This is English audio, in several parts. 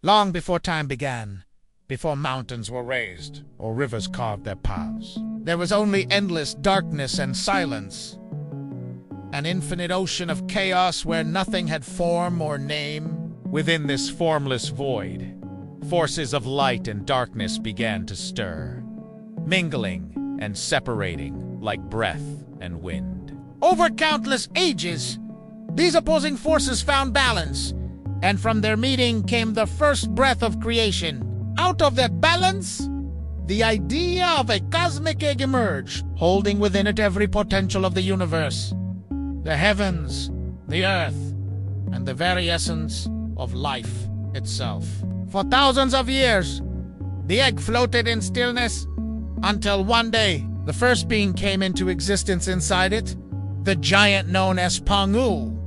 long before time began, before mountains were raised or rivers carved their paths. There was only endless darkness and silence, an infinite ocean of chaos where nothing had form or name. Within this formless void, forces of light and darkness began to stir, mingling and separating like breath and wind. Over countless ages, these opposing forces found balance, and from their meeting came the first breath of creation. Out of that balance, the idea of a cosmic egg emerged, holding within it every potential of the universe, the heavens, the earth, and the very essence of life itself. For thousands of years, the egg floated in stillness until one day the first being came into existence inside it, the giant known as Pangu.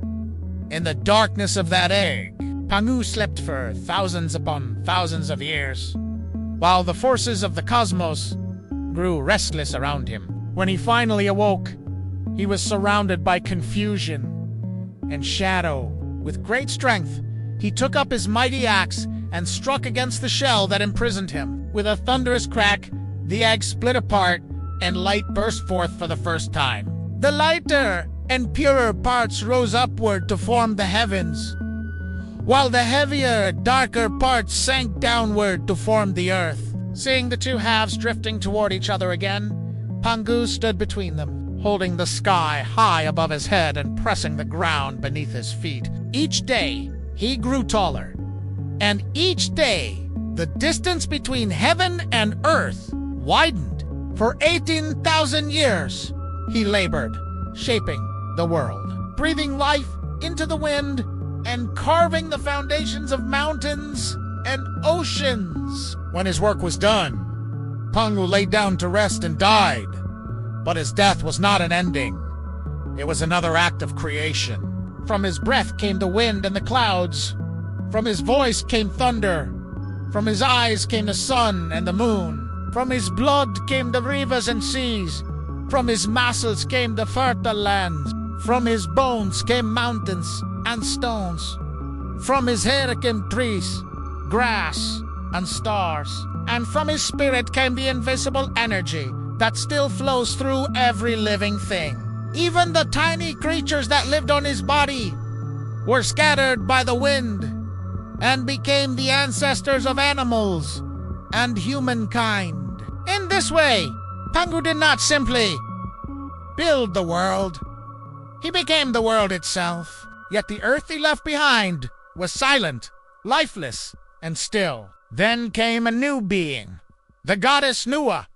In the darkness of that egg, Pangu slept for thousands upon thousands of years, while the forces of the cosmos grew restless around him. When he finally awoke, he was surrounded by confusion and shadow. With great strength, he took up his mighty axe and struck against the shell that imprisoned him. With a thunderous crack, the egg split apart and light burst forth for the first time. The lighter and purer parts rose upward to form the heavens, while the heavier, darker parts sank downward to form the earth. Seeing the two halves drifting toward each other again, Pangu stood between them, holding the sky high above his head and pressing the ground beneath his feet. Each day, he grew taller, and each day, the distance between heaven and earth widened. For 18,000 years, he labored, shaping the world, breathing life into the wind, and carving the foundations of mountains and oceans. When his work was done, Pangu lay down to rest and died. But his death was not an ending. It was another act of creation. From his breath came the wind and the clouds. From his voice came thunder. From his eyes came the sun and the moon. From his blood came the rivers and seas. From his muscles came the fertile lands. From his bones came mountains and stones. From his hair came trees, grass, and stars. And from his spirit came the invisible energy that still flows through every living thing. Even the tiny creatures that lived on his body were scattered by the wind and became the ancestors of animals and humankind. In this way, Pangu did not simply build the world. He became the world itself. Yet the earth he left behind was silent, lifeless, and still. Then came a new being, the goddess Nüwa,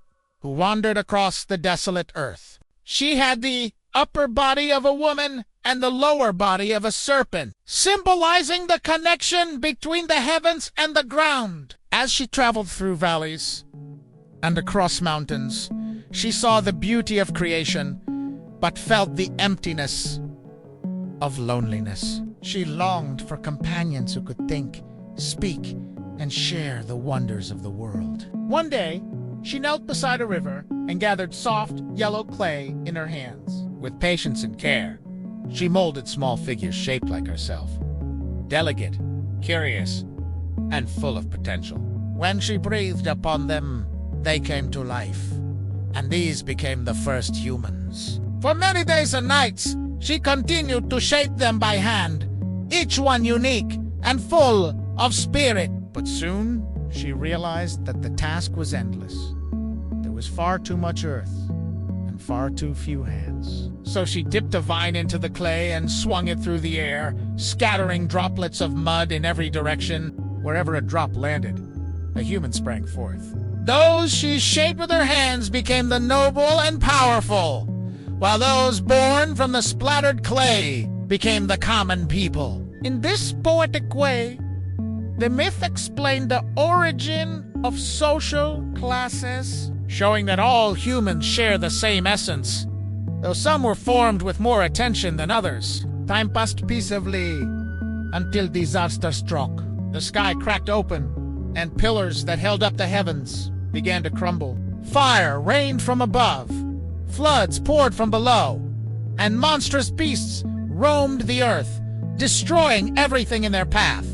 who wandered across the desolate earth. She had the upper body of a woman and the lower body of a serpent, symbolizing the connection between the heavens and the ground. As she traveled through valleys and across mountains, she saw the beauty of creation, but felt the emptiness of loneliness. She longed for companions who could think, speak, and share the wonders of the world. One day, she knelt beside a river and gathered soft, yellow clay in her hands. With patience and care, she molded small figures shaped like herself, delicate, curious, and full of potential. When she breathed upon them, they came to life, and these became the first humans. For many days and nights, she continued to shape them by hand, each one unique and full of spirit. But soon, she realized that the task was endless. There was far too much earth and far too few hands. So she dipped a vine into the clay and swung it through the air, scattering droplets of mud in every direction. Wherever a drop landed, a human sprang forth. Those she shaped with her hands became the noble and powerful, while those born from the splattered clay became the common people. In this poetic way, the myth explained the origin of social classes, showing that all humans share the same essence, though some were formed with more attention than others. Time passed peacefully until disaster struck. The sky cracked open, and pillars that held up the heavens began to crumble. Fire rained from above, floods poured from below, and monstrous beasts roamed the earth, destroying everything in their path.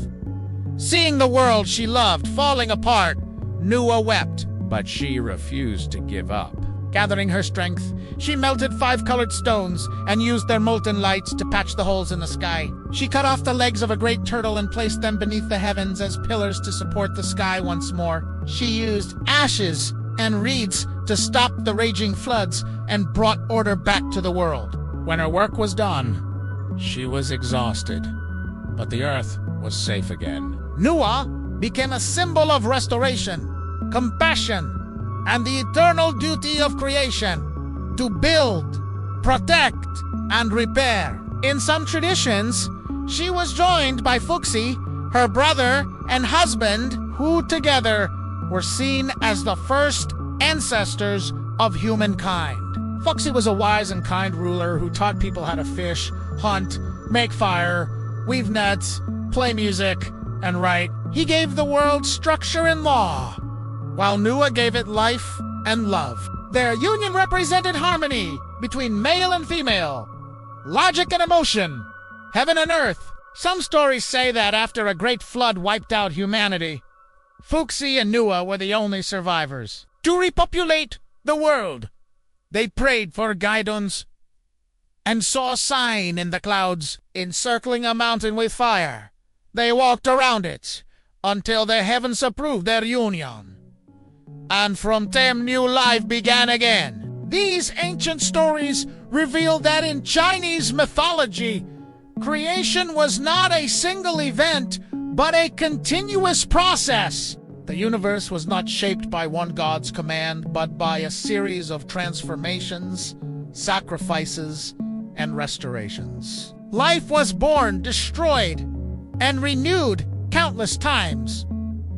Seeing the world she loved falling apart, Nüwa wept, but she refused to give up. Gathering her strength, she melted 5 colored stones and used their molten light to patch the holes in the sky. She cut off the legs of a great turtle and placed them beneath the heavens as pillars to support the sky once more. She used ashes and reeds to stop the raging floods and brought order back to the world. When her work was done, she was exhausted, but the earth was safe again. Nüwa became a symbol of restoration, compassion, and the eternal duty of creation to build, protect, and repair. In some traditions, she was joined by Fuxi, her brother and husband, who together were seen as the first ancestors of humankind. Fuxi was a wise and kind ruler who taught people how to fish, hunt, make fire, weave nets, play music, and write. He gave the world structure and law, while Nüwa gave it life and love. Their union represented harmony between male and female, logic and emotion, heaven and earth. Some stories say that after a great flood wiped out humanity, Fuxi and Nüwa were the only survivors. To repopulate the world, they prayed for guidance and saw a sign in the clouds encircling a mountain with fire. They walked around it until the heavens approved their union. And from them new life began again. These ancient stories reveal that in Chinese mythology, creation was not a single event, but a continuous process. The universe was not shaped by one god's command, but by a series of transformations, sacrifices, and restorations. Life was born, destroyed, and renewed countless times,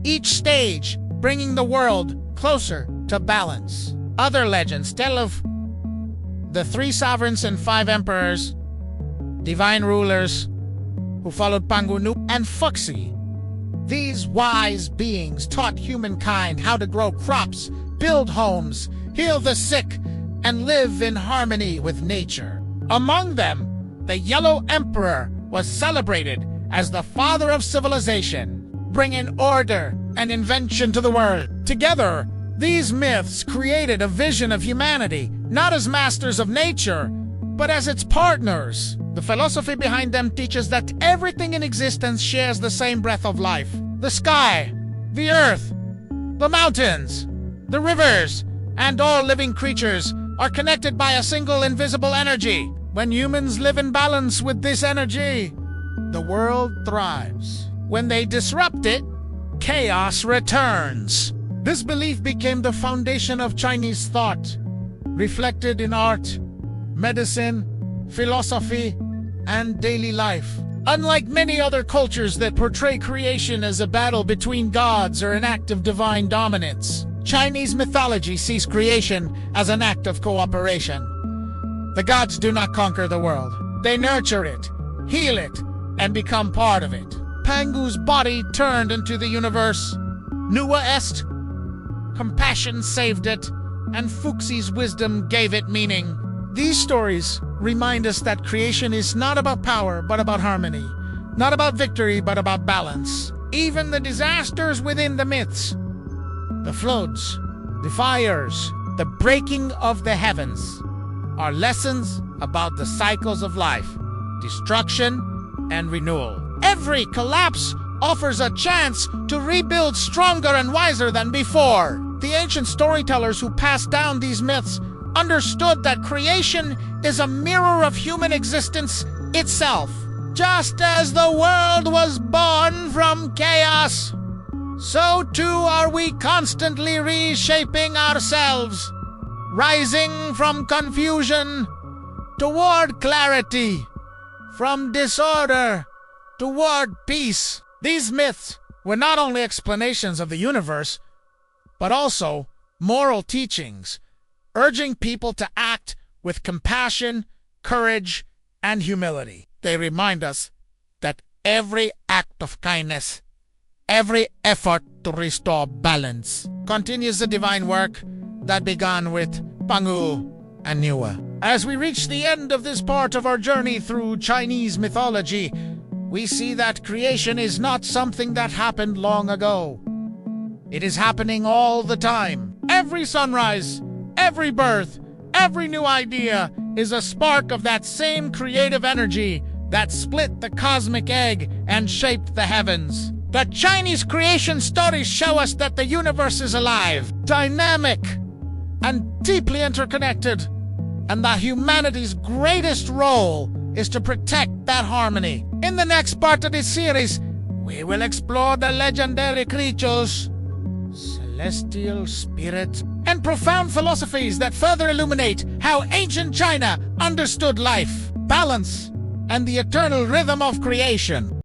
each stage bringing the world closer to balance. Other legends tell of the 3 sovereigns and 5 emperors, divine rulers who followed Pangu, Nüwa, and Fuxi. These wise beings taught humankind how to grow crops, build homes, heal the sick, and live in harmony with nature. Among them, the Yellow Emperor was celebrated as the father of civilization, bringing order and invention to the world. Together, these myths created a vision of humanity, not as masters of nature, but as its partners. The philosophy behind them teaches that everything in existence shares the same breath of life. The sky, the earth, the mountains, the rivers, and all living creatures are connected by a single invisible energy. When humans live in balance with this energy, the world thrives. When they disrupt it, chaos returns. This belief became the foundation of Chinese thought, reflected in art, medicine, philosophy, and daily life. Unlike many other cultures that portray creation as a battle between gods or an act of divine dominance, Chinese mythology sees creation as an act of cooperation. The gods do not conquer the world. They nurture it, heal it, and become part of it. Pangu's body turned into the universe. Nüwa est, compassion saved it, and Fuxi's wisdom gave it meaning. These stories remind us that creation is not about power, but about harmony. Not about victory, but about balance. Even the disasters within the myths, the floods, the fires, the breaking of the heavens, are lessons about the cycles of life, destruction, and renewal. Every collapse offers a chance to rebuild stronger and wiser than before. The ancient storytellers who passed down these myths understood that creation is a mirror of human existence itself. Just as the world was born from chaos, so too are we constantly reshaping ourselves, rising from confusion toward clarity, from disorder toward peace. These myths were not only explanations of the universe, but also moral teachings, urging people to act with compassion, courage, and humility. They remind us that every act of kindness, every effort to restore balance, continues the divine work that began with Pangu and Nüwa. As we reach the end of this part of our journey through Chinese mythology, we see that creation is not something that happened long ago. It is happening all the time. Every sunrise, every birth, every new idea is a spark of that same creative energy that split the cosmic egg and shaped the heavens. The Chinese creation stories show us that the universe is alive, dynamic, and deeply interconnected, and that humanity's greatest role is to protect that harmony. In the next part of this series, we will explore the legendary creatures, celestial spirits, and profound philosophies that further illuminate how ancient China understood life, balance, and the eternal rhythm of creation.